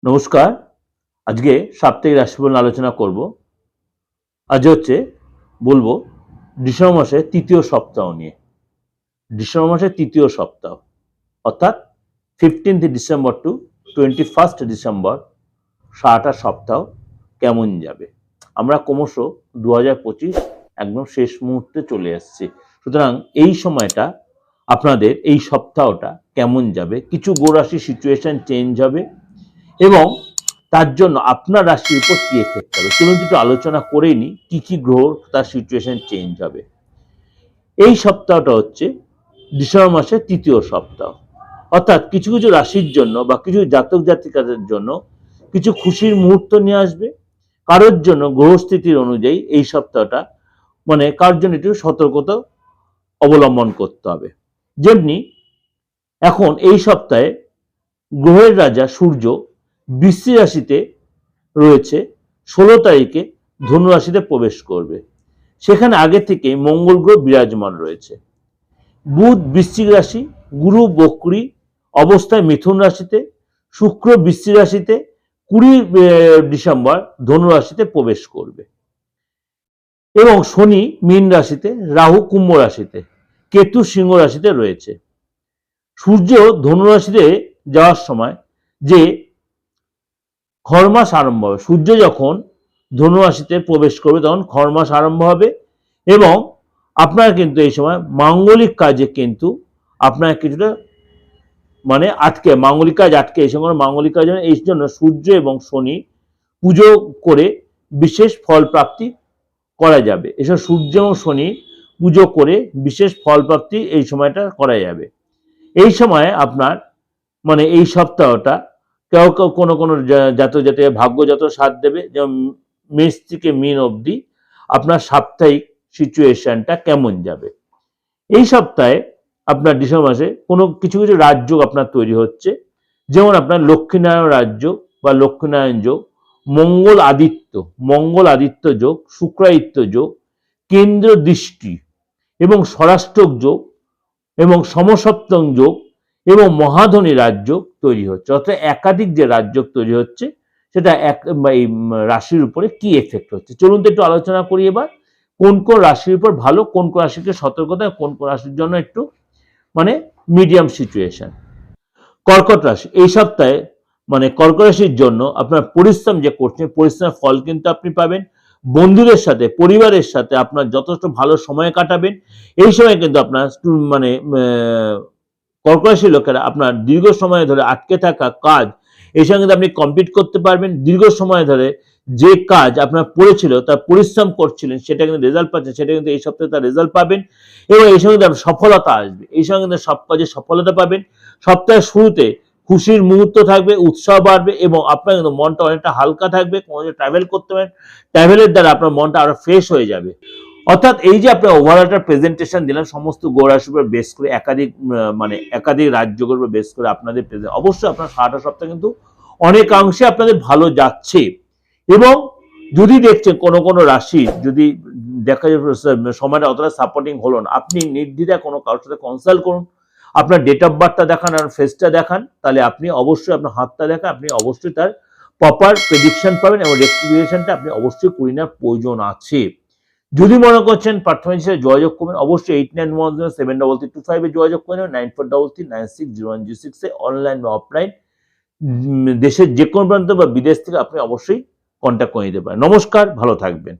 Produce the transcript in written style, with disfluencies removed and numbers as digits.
নমস্কার। আজকে সাপ্তাহিক রাশিফল আলোচনা করব। আজ বলবো ডিসেম্বর মাসের তৃতীয় সপ্তাহ নিয়ে। ডিসেম্বর মাসের তৃতীয় সপ্তাহ অর্থাৎ 15th December two 21st December সারাটা সপ্তাহ কেমন যাবে। আমরা ক্রমশ 2025 একদম শেষ মুহূর্তে চলে এসেছি। সুতরাং এই সময়টা আপনাদের এই সপ্তাহটা কেমন যাবে, কিছু গ্রহ রাশির সিচুয়েশন চেঞ্জ হবে এবং তার জন্য আপনার রাশির উপর কি এফেক্ট হবে চলুন একটু আলোচনা করে নিই কি কি গ্রহ তার সিচুয়েশন চেঞ্জ হবে। এই সপ্তাহটা ডিসেম্বর মাসের তৃতীয় সপ্তাহ, অর্থাৎ কিছু কিছু রাশির জন্য বা কিছু জাতক জাতিকাদের জন্য কিছু খুশির মুহূর্ত নিয়ে আসবে। কারোর জন্য গ্রহস্থিতির অনুযায়ী এই সপ্তাহটা কারোর জন্য একটু সতর্কতা অবলম্বন করতে হবে। যেমনি এখন এই সপ্তাহে গ্রহের রাজা সূর্য বৃশ্চিক রাশিতে রয়েছে, 16 তারিখে ধনু রাশিতে প্রবেশ করবে। সেখানে আগে থেকে মঙ্গল গ্রহ বিরাজমান রয়েছে। বুধ বৃশ্চিক রাশি, গুরু বক্রী অবস্থায় মিথুন রাশিতে, শুক্র বৃশ্চিক রাশিতে 20 ডিসেম্বর ধনু রাশিতে প্রবেশ করবে এবং শনি মীন রাশিতে, রাহু কুম্ভ রাশিতে, কেতু সিংহ রাশিতে রয়েছে। সূর্য ধনু রাশিতে যাওয়ার সময় যে খর মাস আরম্ভ হবে, সূর্য যখন ধনু রাশিতে প্রবেশ করবে তখন খর মাস আরম্ভ হবে এবং আপনারা কিন্তু এই সময় মাঙ্গলিক কাজে কিন্তু আপনারা কিছুটা আটকে মাঙ্গলিক কাজ আটকে এই সময় মাঙ্গলিক কাজ এই জন্য সূর্য এবং শনি পুজো করে বিশেষ ফল প্রাপ্তি করা যাবে। এসব সূর্য এবং শনি পুজো করে বিশেষ ফল প্রাপ্তি এই সময়টা করা যাবে। এই সময় আপনার এই সপ্তাহটা কেউ কেউ কোনো কোনো জাতক জাতিকা ভাগ্য যত সাথ দেবে, যেমন মেষ থেকে মীন অবধি আপনার সাপ্তাহিক সিচুয়েশনটা কেমন যাবে। এই সপ্তাহে আপনার ডিসেম্বর মাসে কোনো কিছু কিছু রাজযোগ আপনার তৈরি হচ্ছে, যেমন আপনার লক্ষ্মীনারায়ণ রাজযোগ বা লক্ষ্মীনারায়ণ যোগ, মঙ্গল আদিত্য যোগ, শুক্রাদিত্য যোগ, কেন্দ্র দৃষ্টি এবং স্বরাষ্ট্রক যোগ এবং সমসপ্তম যোগ এবং মহাধনী রাজযোগ তৈরি হচ্ছে। অর্থাৎ একাধিক যে রাজযোগ তৈরি হচ্ছে সেটা এই রাশির উপরে কি এফেক্ট হচ্ছে চলুন তো একটু আলোচনা করি। এবার কোন কোন রাশির উপর ভালো, কোন কোন রাশিকে সতর্কতা, কোন কোন রাশির জন্য একটু মিডিয়াম সিচুয়েশন। কর্কট রাশি এই সপ্তাহে কর্কট রাশির জন্য আপনার পরিশ্রম যে করছেন পরিশ্রমের ফল কিন্তু আপনি পাবেন। বন্ধুদের সাথে পরিবারের সাথে আপনার যথেষ্ট ভালো সময় কাটাবেন। এই সময় কিন্তু আপনার কর্কট রাশির লোকেরা আপনার দীর্ঘ সময় ধরে আটকে থাকা কাজ এই সময় কিন্তু আপনি কমপ্লিট করতে পারবেন। দীর্ঘ সময় ধরে যে কাজ আপনার পড়েছিল তার পরিশ্রম করছিলেন সেটা কিন্তু রেজাল্ট পাচ্ছেন, সেটা কিন্তু এই সপ্তাহে তার রেজাল্ট পাবেন এবং এই সময় কিন্তু সফলতা আসবে। এই সময় কিন্তু সব কাজে সফলতা পাবেন। সপ্তাহের শুরুতে খুশির মুহূর্ত থাকবে, উৎসাহ বাড়বে এবং আপনার কিন্তু মনটা অনেকটা হালকা থাকবে। কোনো ট্রাভেল করতে পারেন, ট্রাভেলের দ্বারা আপনার মনটা আরো ফ্রেশ হয়ে যাবে। অর্থাৎ এই যে আপনার ওভারঅলটা প্রেজেন্টেশন দিলাম সমস্ত গ্রহ রাশির উপর বেস করে একাধিক রাজযোগের উপর বেস করে আপনাদের অবশ্যই আপনার সারাটা সপ্তাহ কিন্তু অনেকাংশে আপনাদের ভালো যাচ্ছে। এবং যদি দেখছেন কোনো কোনো রাশি যদি দেখা যায় সময়টা অতটা সাপোর্টিং হলো না, আপনি নির্দ্বিধায় কোনো কারোর সাথে কনসাল্ট করুন, আপনার ডেট অফ বার্থটা দেখান আর ফেসটা দেখান, তাহলে আপনি অবশ্যই আপনার হাতটা দেখান, আপনি অবশ্যই তার প্রপার প্রেডিকশন পাবেন এবং রেক্টিফিকেশনটা আপনি অবশ্যই করে নেওয়ার প্রয়োজন আছে। যদি মনে করছেন প্রাথমিক হিসেবে যোগাযোগ করবেন অবশ্যই 89107325 যোগাযোগ করবেন, 9433960106 অনলাইন বা অফলাইন দেশের যে কোনো প্রান্ত বা বিদেশ থেকে আপনি অবশ্যই কন্ট্যাক্ট করে নিতে পারেন। নমস্কার, ভালো থাকবেন।